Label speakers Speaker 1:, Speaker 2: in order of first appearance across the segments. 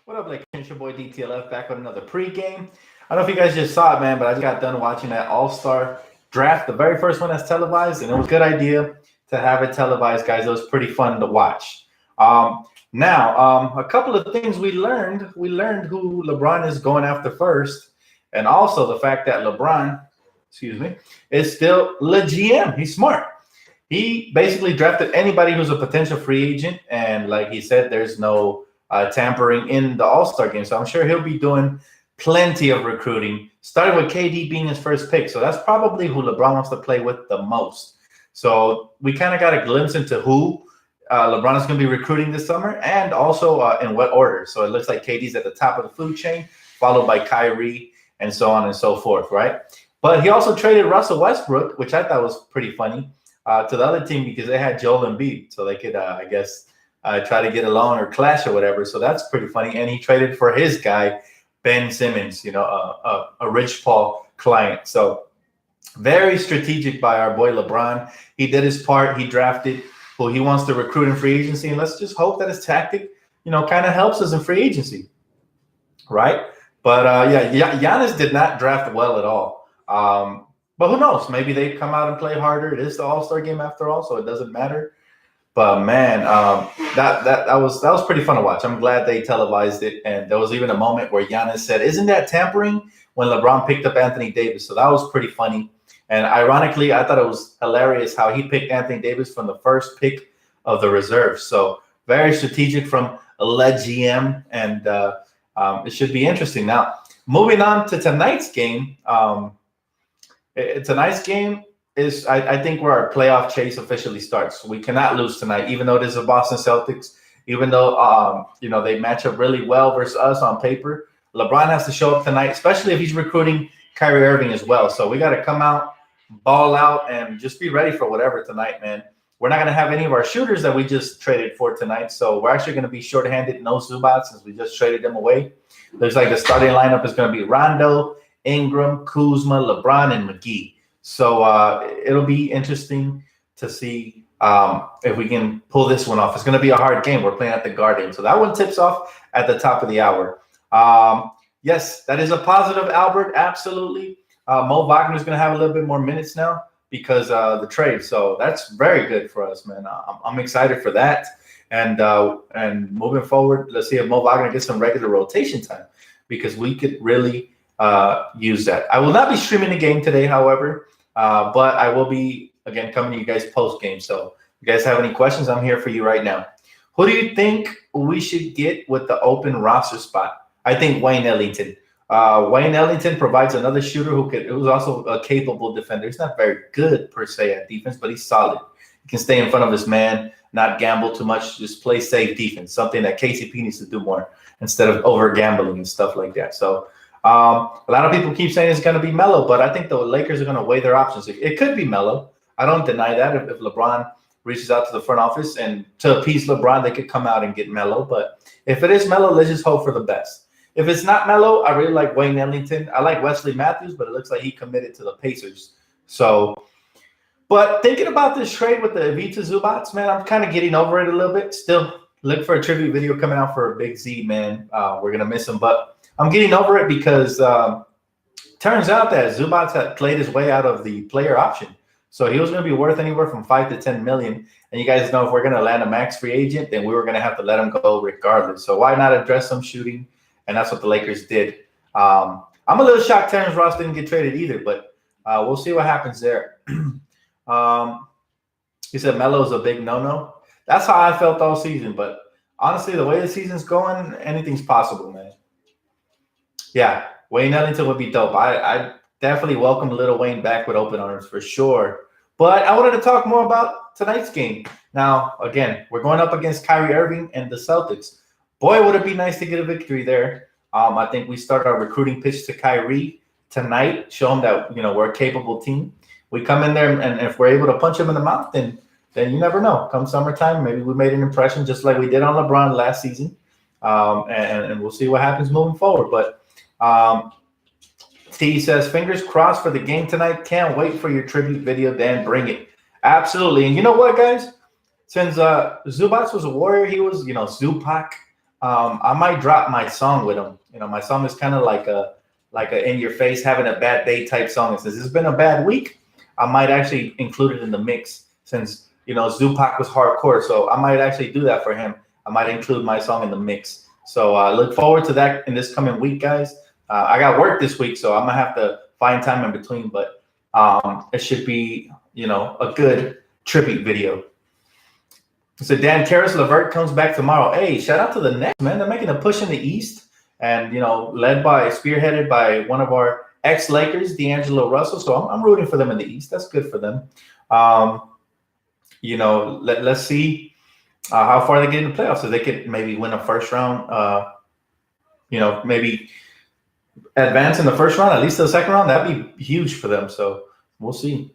Speaker 1: What up, like it's your boy DTLF back with another pregame. I don't know if you guys just saw it, man, but I just got done watching that All-Star Draft, the very first one that's televised, and it was a good idea to have it televised, guys. It was pretty fun to watch. A couple of things we learned. We learned who LeBron is going after first, and also the fact that LeBron, is still the GM. He's smart. He basically drafted anybody who's a potential free agent, and like he said, there's no tampering in the All-Star game. So I'm sure he'll be doing plenty of recruiting, starting with KD being his first pick. So that's probably who LeBron wants to play with the most. So we kind of got a glimpse into who LeBron is going to be recruiting this summer, and also in what order. So it looks like KD's at the top of the food chain, followed by Kyrie, and so on and so forth, right? But he also traded Russell Westbrook, which I thought was pretty funny, to the other team because they had Joel Embiid. So they could, try to get along or clash or whatever. So that's pretty funny. And he traded for his guy, Ben Simmons, a Rich Paul client. So very strategic by our boy LeBron. He did his part. He drafted who he wants to recruit in free agency. And let's just hope that his tactic, kind of helps us in free agency. Right? But, Giannis did not draft well at all. But who knows? Maybe they come out and play harder. It is the All-Star game after all, so it doesn't matter. But man, that was pretty fun to watch. I'm glad they televised it, and there was even a moment where Giannis said, "Isn't that tampering?" when LeBron picked up Anthony Davis. So that was pretty funny. And ironically, I thought it was hilarious how he picked Anthony Davis from the first pick of the reserve. So very strategic from Le GM, and it should be interesting. Now, moving on to tonight's game. Tonight's game is, I think, where our playoff chase officially starts. We cannot lose tonight, even though it is the Boston Celtics, even though, they match up really well versus us on paper. LeBron has to show up tonight, especially if he's recruiting Kyrie Irving as well. So we got to come out, ball out, and just be ready for whatever tonight, man. We're not going to have any of our shooters that we just traded for tonight. So we're actually going to be shorthanded, no Zubac, since we just traded them away. Looks like the starting lineup is going to be Rondo, Ingram, Kuzma, LeBron, and McGee. So it'll be interesting to see if we can pull this one off. It's going to be a hard game. We're playing at the Garden. So that one tips off at the top of the hour. Yes, that is a positive, Albert. Absolutely. Mo Wagner is going to have a little bit more minutes now because the trade. So that's very good for us, man. I'm excited for that. And moving forward, let's see if Mo Wagner gets some regular rotation time because we could really use that. I will not be streaming the game today, however, but I will be, again, coming to you guys post-game. So if you guys have any questions, I'm here for you right now. Who do you think we should get with the open roster spot? I think Wayne Ellington. Wayne Ellington provides another shooter who's also a capable defender. He's not very good, per se, at defense, but he's solid. He can stay in front of his man, not gamble too much, just play safe defense, something that KCP needs to do more instead of over-gambling and stuff like that. So a lot of people keep saying it's going to be Melo, but I think the Lakers are going to weigh their options. It could be Melo. I don't deny that. If LeBron reaches out to the front office and to appease LeBron, they could come out and get Melo. But if it is Melo, let's just hope for the best. If it's not Melo, I really like Wayne Ellington. I like Wesley Matthews, but it looks like he committed to the Pacers. So, but thinking about this trade with the Ivica Zubac, man, I'm kind of getting over it a little bit. Still look for a tribute video coming out for Big Z, man. We're going to miss him, but I'm getting over it because turns out that Zubac had played his way out of the player option. So he was going to be worth anywhere from $5 to $10 million. And you guys know if we're going to land a max free agent, then we were going to have to let him go regardless. So why not address some shooting? And that's what the Lakers did. I'm a little shocked Terrence Ross didn't get traded either, but we'll see what happens there. He said Melo's a big no-no. That's how I felt all season. But honestly, the way the season's going, anything's possible, man. Yeah, Wayne Ellington would be dope. I definitely welcome Little Wayne back with open arms for sure. But I wanted to talk more about tonight's game. Now, again, we're going up against Kyrie Irving and the Celtics. Boy, would it be nice to get a victory there. I think we start our recruiting pitch to Kyrie tonight, show him that we're a capable team. We come in there, and if we're able to punch him in the mouth, then you never know. Come summertime, maybe we made an impression just like we did on LeBron last season. And we'll see what happens moving forward. But T says, fingers crossed for the game tonight. Can't wait for your tribute video, Dan. Bring it. Absolutely. And you know what, guys? Since Zubac was a Warrior, he was, Zupac. I might drop my song with him. My song is kind of like a in your face, having a bad day type song. And since it's been a bad week, I might actually include it in the mix. Since Zupac was hardcore, so I might actually do that for him. I might include my song in the mix. So look forward to that in this coming week, guys. I got work this week, so I'm gonna have to find time in between. But it should be a good tribute video. So Dan Karis LeVert comes back tomorrow. Hey, shout out to the Nets, man. They're making a push in the East, and spearheaded by one of our ex-Lakers, D'Angelo Russell. So I'm rooting for them in the East. That's good for them. Let's see how far they get in the playoffs. So they could maybe win a first round. Maybe advance in the first round, at least to the second round. That'd be huge for them. So we'll see.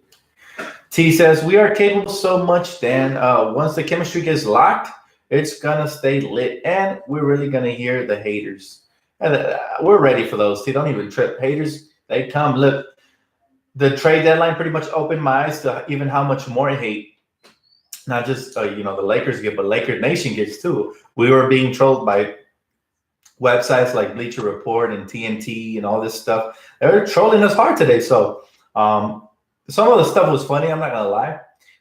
Speaker 1: T says, we are capable so much, Dan. Once the chemistry gets locked, it's going to stay lit. And we're really going to hear the haters. And we're ready for those. T, don't even trip. Haters, they come. Look, the trade deadline pretty much opened my eyes to even how much more hate. Not just, the Lakers get, but Laker Nation gets too. We were being trolled by websites like Bleacher Report and TNT and all this stuff. They were trolling us hard today. So, some of the stuff was funny. I'm not gonna lie.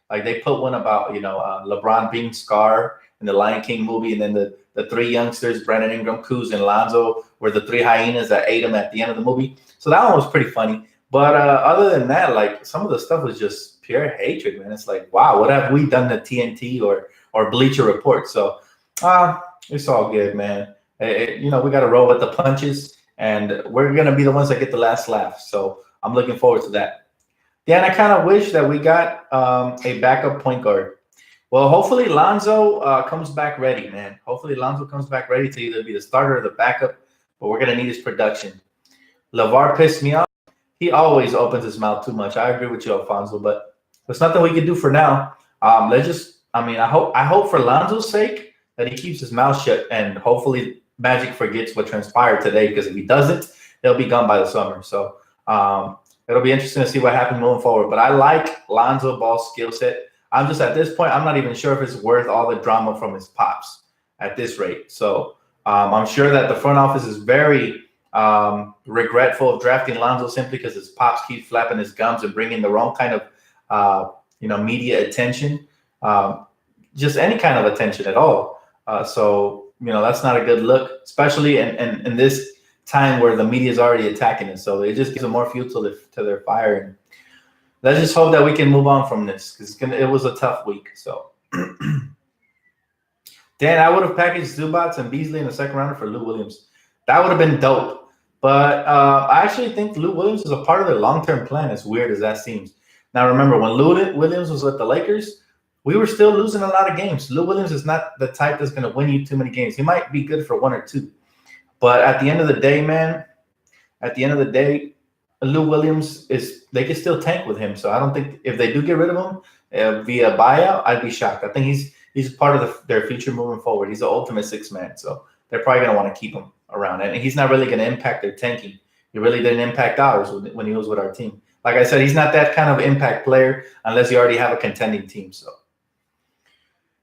Speaker 1: Like they put one about LeBron being Scar in the Lion King movie, and then the three youngsters, Brandon Ingram, Kuz, and Lonzo, were the three hyenas that ate him at the end of the movie. So that one was pretty funny. But other than that, like some of the stuff was just pure hatred, man. It's like, wow, what have we done to TNT or Bleacher Report? So it's all good, man. We got to roll with the punches, and we're gonna be the ones that get the last laugh. So I'm looking forward to that. Dan, I kind of wish that we got a backup point guard. Well, hopefully Lonzo comes back ready, man. Hopefully Lonzo comes back ready to either be the starter or the backup, but we're going to need his production. LeVar pissed me off. He always opens his mouth too much. I agree with you, Alfonso, but there's nothing we can do for now. I hope for Lonzo's sake that he keeps his mouth shut, and hopefully Magic forgets what transpired today, because if he doesn't, he'll be gone by the summer. So, it'll be interesting to see what happens moving forward. But I like Lonzo Ball's skill set. I'm just at this point, I'm not even sure if it's worth all the drama from his pops at this rate. So I'm sure that the front office is very regretful of drafting Lonzo simply because his pops keep flapping his gums and bringing the wrong kind of media attention, just any kind of attention at all. So that's not a good look, especially in this time where the media is already attacking it. So it just gives them more fuel to their fire. And let's just hope that we can move on from this, because it was a tough week. So Dan, I would have packaged Zubats and Beasley in the second rounder for Lou Williams. That would have been dope. But I actually think Lou Williams is a part of their long-term plan, as weird as that seems. Now, remember, when Lou Williams was with the Lakers, we were still losing a lot of games. Lou Williams is not the type that's going to win you too many games. He might be good for one or two. But at the end of the day, man, Lou Williams they can still tank with him. So I don't think if they do get rid of him via buyout, I'd be shocked. I think he's part of their future moving forward. He's the ultimate six man. So they're probably going to want to keep him around. And he's not really going to impact their tanking. He really didn't impact ours when he was with our team. Like I said, he's not that kind of impact player unless you already have a contending team. So,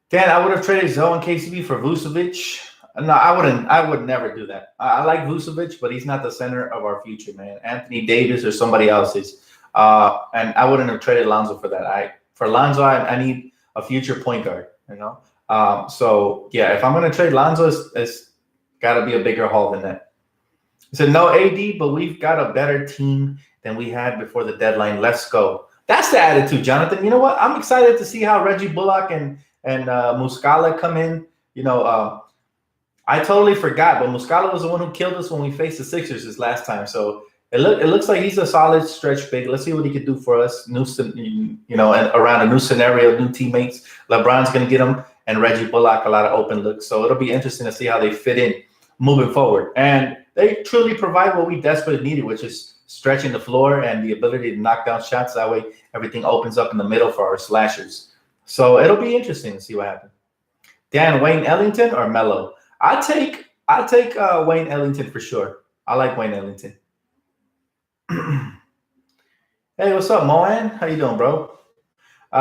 Speaker 1: Dan, I would have traded Zoe and KCP for Vucevic. No, I wouldn't. I would never do that. I like Vucevic, but he's not the center of our future, man. Anthony Davis or somebody else is. And I wouldn't have traded Lonzo for that. For Lonzo, I need a future point guard, So, yeah, if I'm going to trade Lonzo, it's got to be a bigger haul than that. He said, no AD, but we've got a better team than we had before the deadline. Let's go. That's the attitude, Jonathan. You know what? I'm excited to see how Reggie Bullock and Muscala come in. I totally forgot, but Muscala was the one who killed us when we faced the Sixers this last time. So it looks like he's a solid stretch big. Let's see what he can do for us. And around a new scenario, new teammates. LeBron's going to get him, and Reggie Bullock a lot of open looks. So it'll be interesting to see how they fit in moving forward. And they truly provide what we desperately needed, which is stretching the floor and the ability to knock down shots. That way, everything opens up in the middle for our slashers. So it'll be interesting to see what happens. Dan, Wayne Ellington or Melo? I take Wayne Ellington for sure. I like Wayne Ellington. Hey, what's up, Moan? How you doing, bro?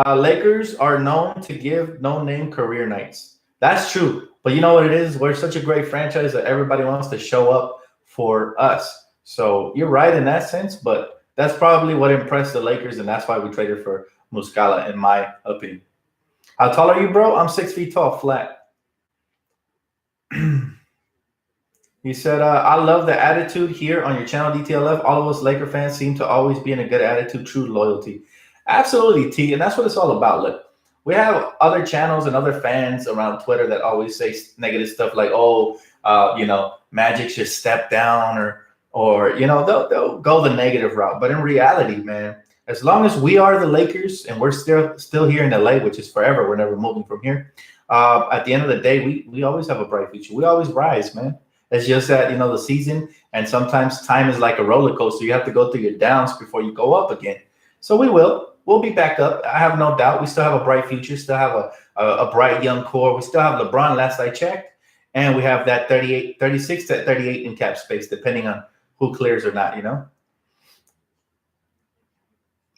Speaker 1: Lakers are known to give no-name career nights. That's true. But you know what it is? We're such a great franchise that everybody wants to show up for us. So you're right in that sense, but that's probably what impressed the Lakers, and that's why we traded for Muscala, in my opinion. How tall are you, bro? I'm 6 feet tall, flat. He said, I love the attitude here on your channel, DTLF. All of us Laker fans seem to always be in a good attitude, true loyalty. Absolutely, T, and that's what it's all about. Look, we have other channels and other fans around Twitter that always say negative stuff like, oh, Magic should step down, or they'll go the negative route. But in reality, man, as long as we are the Lakers and we're still here in LA, which is forever, we're never moving from here. At the end of the day, we always have a bright future. We always rise, man. It's just that, the season, and sometimes time is like a roller coaster. You have to go through your downs before you go up again. So we'll be back up. I have no doubt. We still have a bright future, still have a bright young core. We still have LeBron, last I checked, and we have that 36 to 38 in cap space, depending on who clears or not,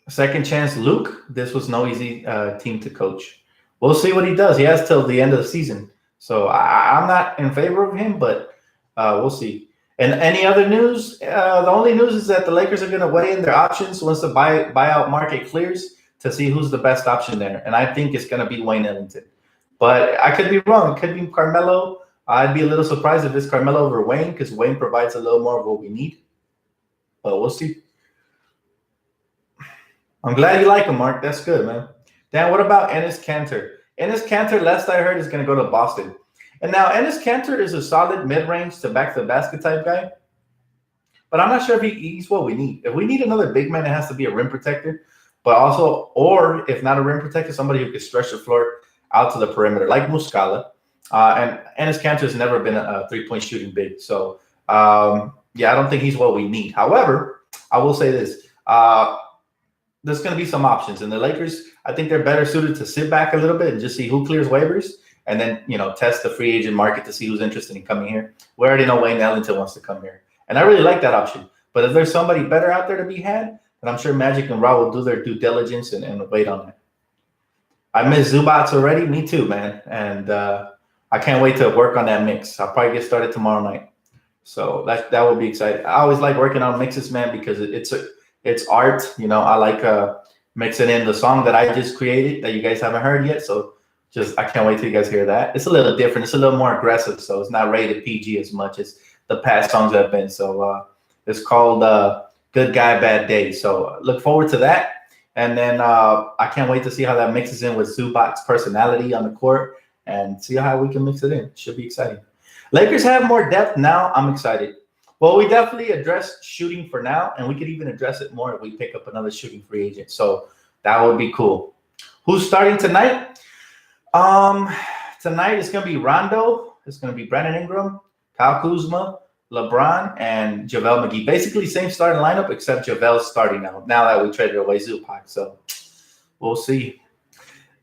Speaker 1: Second chance, Luke. This was no easy team to coach. We'll see what he does. He has till the end of the season. So I'm not in favor of him, but we'll see. And any other news? The only news is that the Lakers are going to weigh in their options once the buyout market clears to see who's the best option there. And I think it's going to be Wayne Ellington. But I could be wrong. It could be Carmelo. I'd be a little surprised if it's Carmelo over Wayne, because Wayne provides a little more of what we need. But we'll see. I'm glad you like him, Mark. That's good, man. Dan, what about Enes Kanter? Enes Kanter, last I heard, is going to go to Boston. And now Enes Kanter is a solid mid-range to back-to-the-basket type guy. But I'm not sure if he's what we need. If we need another big man, it has to be a rim protector. But also, or if not a rim protector, somebody who could stretch the floor out to the perimeter, like Muscala. And Enes Kanter has never been a three-point shooting big. So, I don't think he's what we need. However, I will say this. There's going to be some options. And the Lakers, I think they're better suited to sit back a little bit and just see who clears waivers, and then, test the free agent market to see who's interested in coming here. We already know Wayne Ellington wants to come here. And I really like that option. But if there's somebody better out there to be had, then I'm sure Magic and Raw will do their due diligence and wait on it. I miss Zubats already. Me too, man. And I can't wait to work on that mix. I'll probably get started tomorrow night. So that will be exciting. I always like working on mixes, man, because it's art. I like mixing in the song that I just created that you guys haven't heard yet. So I can't wait till you guys hear that. It's a little different. It's a little more aggressive. So it's not rated PG as much as the past songs have been. So it's called Good Guy, Bad Day. So look forward to that. And then I can't wait to see how that mixes in with Zubac's personality on the court and see how we can mix it in. It should be exciting. Lakers have more depth now. I'm excited. Well, we definitely addressed shooting for now, and we could even address it more if we pick up another shooting free agent. So that would be cool. Who's starting tonight? Tonight it's going to be Rondo. It's going to be Brandon Ingram, Kyle Kuzma, LeBron, and JaVale McGee. Basically same starting lineup, except JaVale's starting now that we traded away Zubac. So we'll see.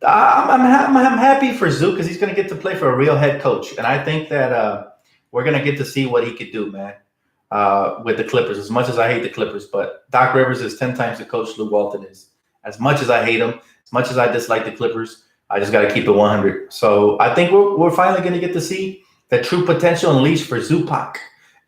Speaker 1: I'm happy for Zook because he's going to get to play for a real head coach. And I think that we're going to get to see what he could do, man, with the Clippers. As much as I hate the Clippers, but Doc Rivers is 10 times the coach Luke Walton is. As much as I hate him, as much as I dislike the Clippers, I just got to keep it 100. So I think we're finally going to get to see the true potential unleashed for Zubac.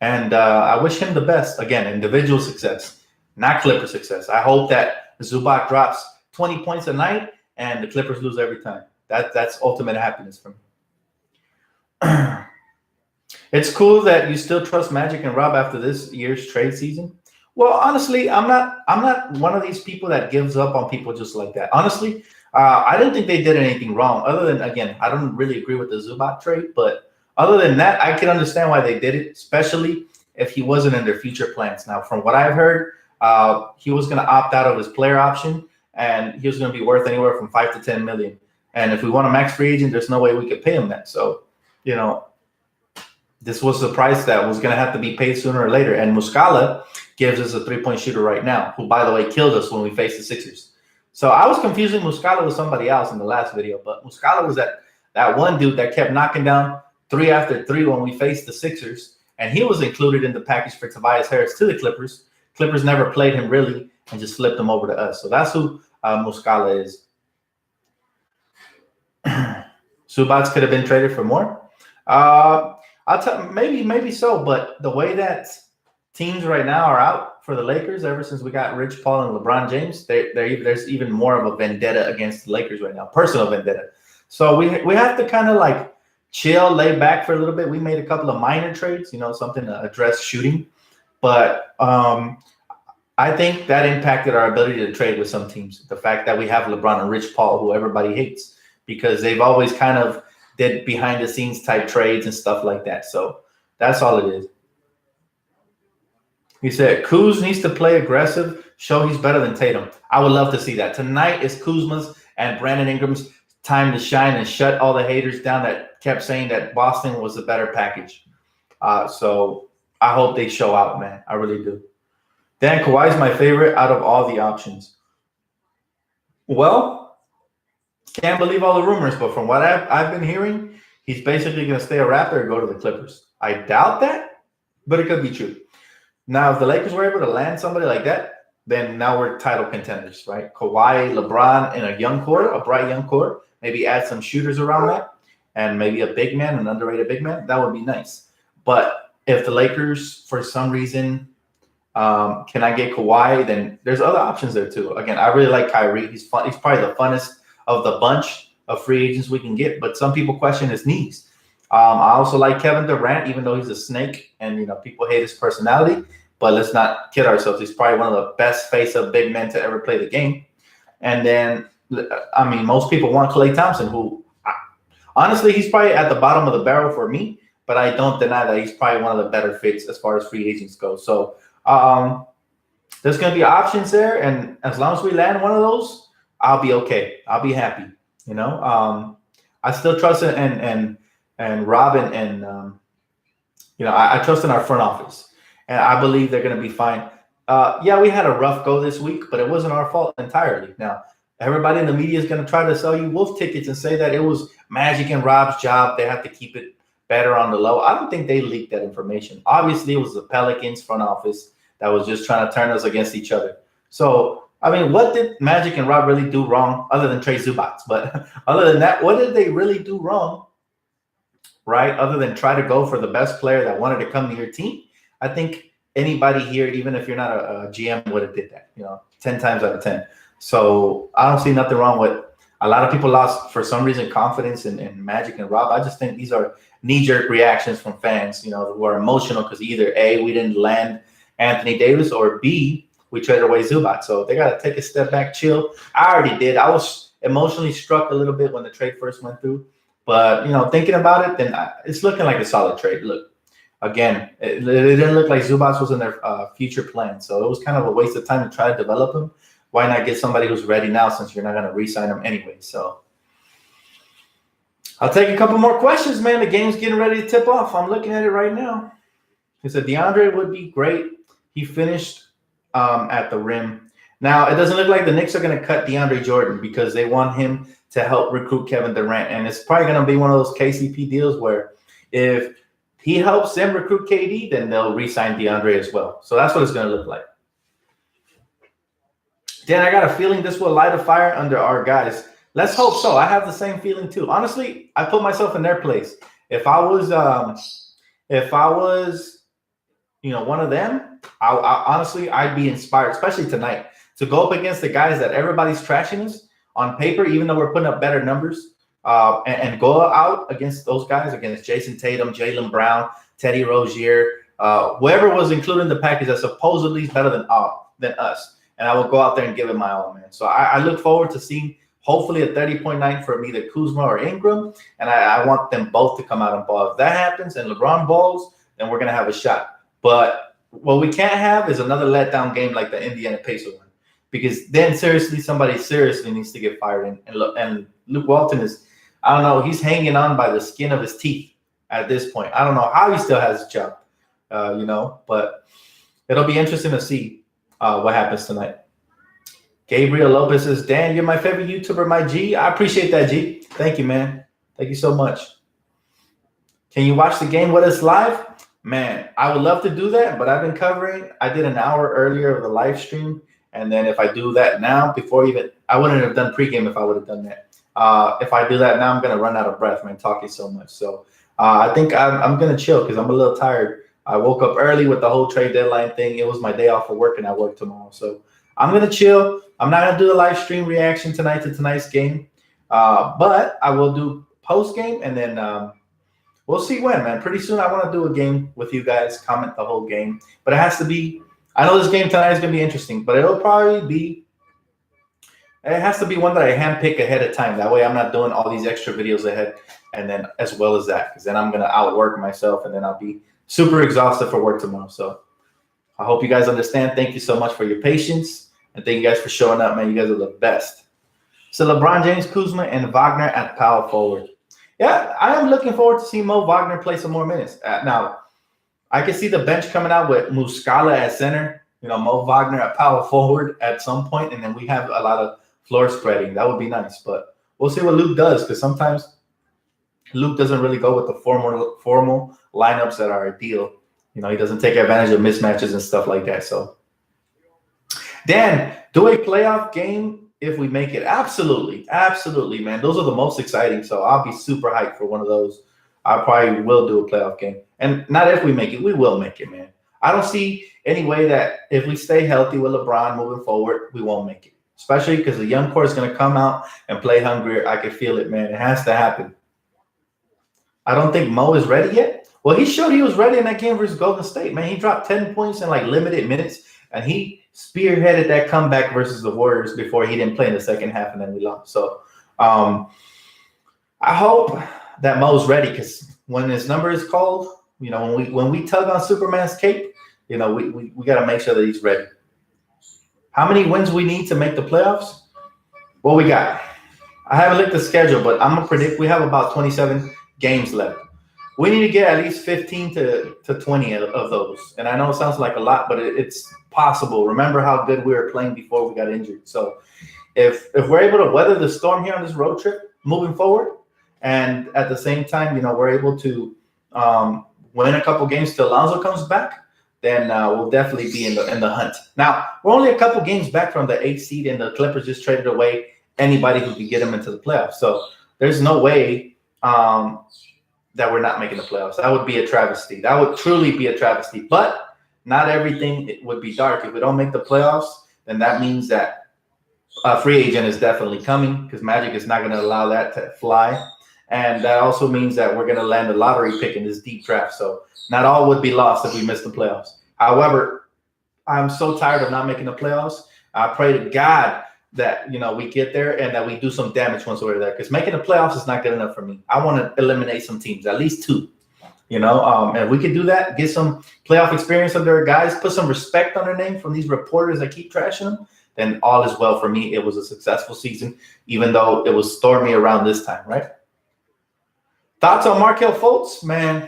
Speaker 1: And I wish him the best. Again, individual success, not Clipper success. I hope that Zubac drops 20 points a night and the Clippers lose every time. That's ultimate happiness for me. It's cool that you still trust Magic and Rob after this year's trade season. Well, honestly, I'm not one of these people that gives up on people just like that. Honestly, I didn't think they did anything wrong. Other than, again, I don't really agree with the Zubac trade, but other than that, I can understand why they did it, especially if he wasn't in their future plans. Now, from what I've heard, he was going to opt out of his player option, and he was going to be worth anywhere from $5 to $10 million. And if we want a max free agent, there's no way we could pay him that. So, this was the price that was going to have to be paid sooner or later. And Muscala gives us a three-point shooter right now, who, by the way, killed us when we faced the Sixers. So I was confusing Muscala with somebody else in the last video, but Muscala was that one dude that kept knocking down 3 after 3 when we faced the Sixers, and he was included in the package for Tobias Harris to the Clippers. Clippers never played him really and just flipped him over to us. So that's who Muscala is. Zubats could have been traded for more. I'll tell maybe so, but the way that teams right now are out for the Lakers, ever since we got Rich Paul and LeBron James, there's even more of a vendetta against the Lakers right now, personal vendetta. So we have to kind of like chill, lay back for a little bit. We made a couple of minor trades, something to address shooting, but I think that impacted our ability to trade with some teams. The fact that we have LeBron and Rich Paul, who everybody hates, because they've always kind of did behind the scenes type trades and stuff like that. So that's all it is. He said, Kuz needs to play aggressive, show he's better than Tatum. I would love to see that. Tonight is Kuzma's and Brandon Ingram's time to shine and shut all the haters down that kept saying that Boston was a better package. So I hope they show out, man. I really do. Dan, Kawhi's my favorite out of all the options. Well, can't believe all the rumors, but from what I've been hearing, he's basically going to stay a Raptor and go to the Clippers. I doubt that, but it could be true. Now, if the Lakers were able to land somebody like that, then now we're title contenders, right? Kawhi, LeBron in a young core, a bright young core, maybe add some shooters around that, and maybe a big man, an underrated big man. That would be nice. But if the Lakers, for some reason, can I get Kawhi, then there's other options there too. Again, I really like Kyrie. He's fun. He's probably the funnest of the bunch of free agents we can get, but some people question his knees. I also like Kevin Durant, even though he's a snake and people hate his personality. But let's not kid ourselves. He's probably one of the best face-up big men to ever play the game. And then, most people want Klay Thompson, who honestly, he's probably at the bottom of the barrel for me. But I don't deny that he's probably one of the better fits as far as free agents go. So there's going to be options there, and as long as we land one of those, I'll be okay. I'll be happy. I still trust it and Robin and I trust in our front office. And I believe they're going to be fine. We had a rough go this week, but it wasn't our fault entirely. Now, everybody in the media is going to try to sell you wolf tickets and say that it was Magic and Rob's job. They have to keep it better on the low. I don't think they leaked that information. Obviously, it was the Pelicans front office that was just trying to turn us against each other. So, what did Magic and Rob really do wrong other than trade Zubats? But other than that, what did they really do wrong, right? Other than try to go for the best player that wanted to come to your team? I think anybody here, even if you're not a GM, would have did that, 10 times out of 10. So I don't see nothing wrong with a lot of people lost, for some reason, confidence in Magic and Rob. I just think these are knee-jerk reactions from fans, who are emotional because either A, we didn't land Anthony Davis, or B, we traded away Zubac. So they got to take a step back, chill. I already did. I was emotionally struck a little bit when the trade first went through. But, thinking about it, then it's looking like a solid trade. Look. Again, it didn't look like Zubac was in their future plan. So it was kind of a waste of time to try to develop him. Why not get somebody who's ready now since you're not going to re-sign him anyway? So I'll take a couple more questions, man. The game's getting ready to tip off. I'm looking at it right now. He said DeAndre would be great. He finished at the rim. Now, it doesn't look like the Knicks are going to cut DeAndre Jordan because they want him to help recruit Kevin Durant. And it's probably going to be one of those KCP deals where if he helps them recruit KD, then they'll re-sign DeAndre as well. So that's what it's going to look like. Dan, I got a feeling this will light a fire under our guys. Let's hope so. I have the same feeling too. Honestly, I put myself in their place. If I was one of them, honestly, I'd be inspired, especially tonight, to go up against the guys that everybody's trashing us on paper, even though we're putting up better numbers. And go out against those guys, against Jason Tatum, Jaylen Brown, Teddy Rozier, whoever was included in the package that supposedly is better than us. And I will go out there and give it my all, man. So I look forward to seeing hopefully a 30-point night from either Kuzma or Ingram. And I want them both to come out and ball. If that happens and LeBron balls, then we're going to have a shot. But what we can't have is another letdown game like the Indiana Pacers one. Because then somebody seriously needs to get fired. And Luke Walton is, I don't know, he's hanging on by the skin of his teeth at this point. I don't know how he still has his job, but it'll be interesting to see what happens tonight. Gabriel Lopez says, Dan, you're my favorite YouTuber, my G. I appreciate that, G. Thank you, man. Thank you so much. Can you watch the game with us live? Man, I would love to do that, but I've been covering. I did an hour earlier of the live stream. And then if I do that now, I wouldn't have done pregame if I would have done that. If I do that now, I'm going to run out of breath, man, talking so much. So I think I'm going to chill because I'm a little tired. I woke up early with the whole trade deadline thing. It was my day off of work, and I work tomorrow. So I'm going to chill. I'm not going to do a live stream reaction tonight to tonight's game. But I will do post game, and then we'll see when, man. Pretty soon I want to do a game with you guys, comment the whole game. But it has to be – I know this game tonight is going to be interesting, but it'll probably be – it has to be one that I handpick ahead of time. That way I'm not doing all these extra videos ahead and then as well as that, because then I'm going to outwork myself, and then I'll be super exhausted for work tomorrow. So I hope you guys understand. Thank you so much for your patience, and thank you guys for showing up, man. You guys are the best. So LeBron James, Kuzma, and Wagner at power forward. Yeah, I am looking forward to seeing Mo Wagner play some more minutes. Now, I can see the bench coming out with Muscala at center, Mo Wagner at power forward at some point, and then we have a lot of floor spreading. That would be nice, but we'll see what Luke does, because sometimes Luke doesn't really go with the formal lineups that are ideal. He doesn't take advantage of mismatches and stuff like that. So, Dan, do a playoff game if we make it. Absolutely, man. Those are the most exciting. So I'll be super hyped for one of those. I probably will do a playoff game. And not if we make it. We will make it, man. I don't see any way that if we stay healthy with LeBron moving forward, we won't make it. Especially because the young core is going to come out and play hungrier. I can feel it, man. It has to happen. I don't think Mo is ready yet. Well, he showed he was ready in that game versus Golden State, man. He dropped 10 points in limited minutes, and he spearheaded that comeback versus the Warriors before he didn't play in the second half, and then we lost. So I hope that Mo's ready, because when his number is called, when we tug on Superman's cape, we got to make sure that he's ready. How many wins we need to make the playoffs? What we got? I haven't looked at the schedule, but I'm going to predict we have about 27 games left. We need to get at least 15 to 20 of those. And I know it sounds like a lot, but it's possible. Remember how good we were playing before we got injured. So if we're able to weather the storm here on this road trip moving forward, and at the same time, we're able to win a couple games till Lonzo comes back, then we'll definitely be in the hunt. Now, we're only a couple games back from the 8th seed, and the Clippers just traded away anybody who could get them into the playoffs. So there's no way that we're not making the playoffs. That would be a travesty. That would truly be a travesty. But not everything would be dark. If we don't make the playoffs, then that means that a free agent is definitely coming, because Magic is not going to allow that to fly. And that also means that we're going to land a lottery pick in this deep draft. So not all would be lost if we miss the playoffs. However, I'm so tired of not making the playoffs. I pray to God that, we get there and that we do some damage once we're there, because making the playoffs is not good enough for me. I want to eliminate some teams, at least 2, and we could do that, get some playoff experience under our guys, put some respect on their name from these reporters that keep trashing them, then all is well for me. It was a successful season, even though it was stormy around this time, right? Thoughts on Markelle Fultz, man?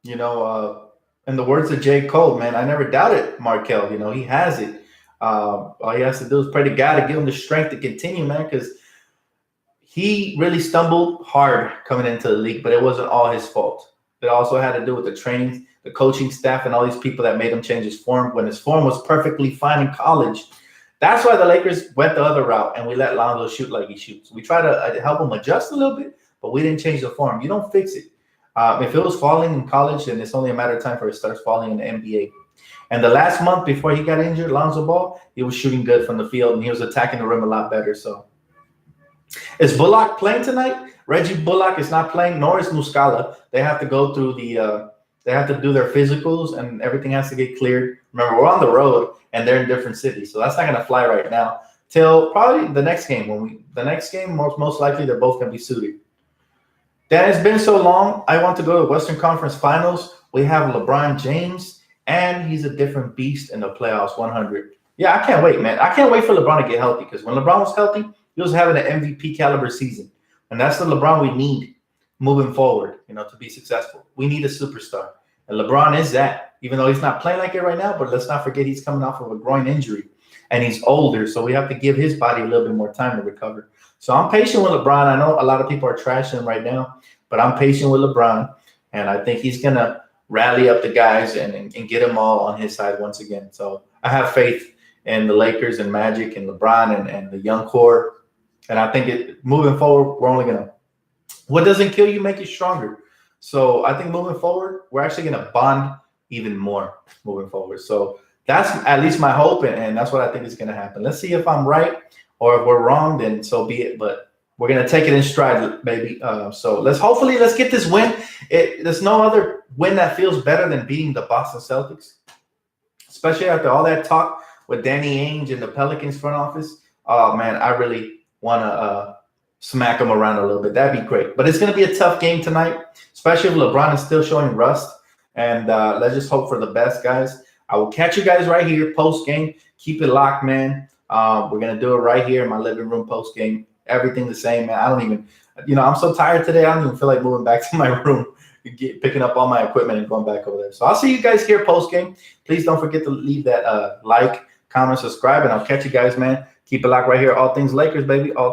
Speaker 1: In the words of J. Cole, man, I never doubted Markelle. He has it. All he has to do is pray to God to give him the strength to continue, man, because he really stumbled hard coming into the league, but it wasn't all his fault. It also had to do with the training, the coaching staff, and all these people that made him change his form when his form was perfectly fine in college. That's why the Lakers went the other route, and we let Lonzo shoot like he shoots. We try to help him adjust a little bit, but we didn't change the form. You don't fix it. If it was falling in college, then it's only a matter of time before it starts falling in the NBA. And the last month before he got injured, Lonzo Ball, he was shooting good from the field, and he was attacking the rim a lot better. So, is Bullock playing tonight? Reggie Bullock is not playing, nor is Muscala. They have to go through they have to do their physicals, and everything has to get cleared. Remember, we're on the road, and they're in different cities, so that's not going to fly right now till probably the next game. Most likely they're both going to be suited. Dan, it's been so long. I want to go to the Western Conference Finals. We have LeBron James, and he's a different beast in the playoffs, 100. Yeah, I can't wait, man. I can't wait for LeBron to get healthy, because when LeBron was healthy, he was having an MVP caliber season. And that's the LeBron we need moving forward, to be successful. We need a superstar. And LeBron is that, even though he's not playing like it right now, but let's not forget he's coming off of a groin injury. And he's older, so we have to give his body a little bit more time to recover. So I'm patient with LeBron. I know a lot of people are trashing him right now, but I'm patient with LeBron. And I think he's going to rally up the guys and get them all on his side once again. So I have faith in the Lakers and Magic and LeBron and the young core. And I think moving forward, we're only gonna what doesn't kill you make you stronger. So I think moving forward, we're actually gonna bond even more moving forward. So that's at least my hope, and that's what I think is gonna happen. Let's see if I'm right, or if we're wrong, then so be it. But we're gonna take it in stride, baby. So let's get this win. There's no other win that feels better than beating the Boston Celtics, especially after all that talk with Danny Ainge and the Pelicans front office. Oh man, I really want to smack them around a little bit. That'd be great. But it's going to be a tough game tonight, especially if LeBron is still showing rust. And let's just hope for the best, guys. I will catch you guys right here post game. Keep it locked, man. We're going to do it right here in my living room post game. Everything the same, man. I don't even, I'm so tired today. I don't even feel like moving back to my room, picking up all my equipment and going back over there. So I'll see you guys here post game. Please don't forget to leave that like, comment, subscribe, and I'll catch you guys, man. Keep it locked right here. All things Lakers, baby. All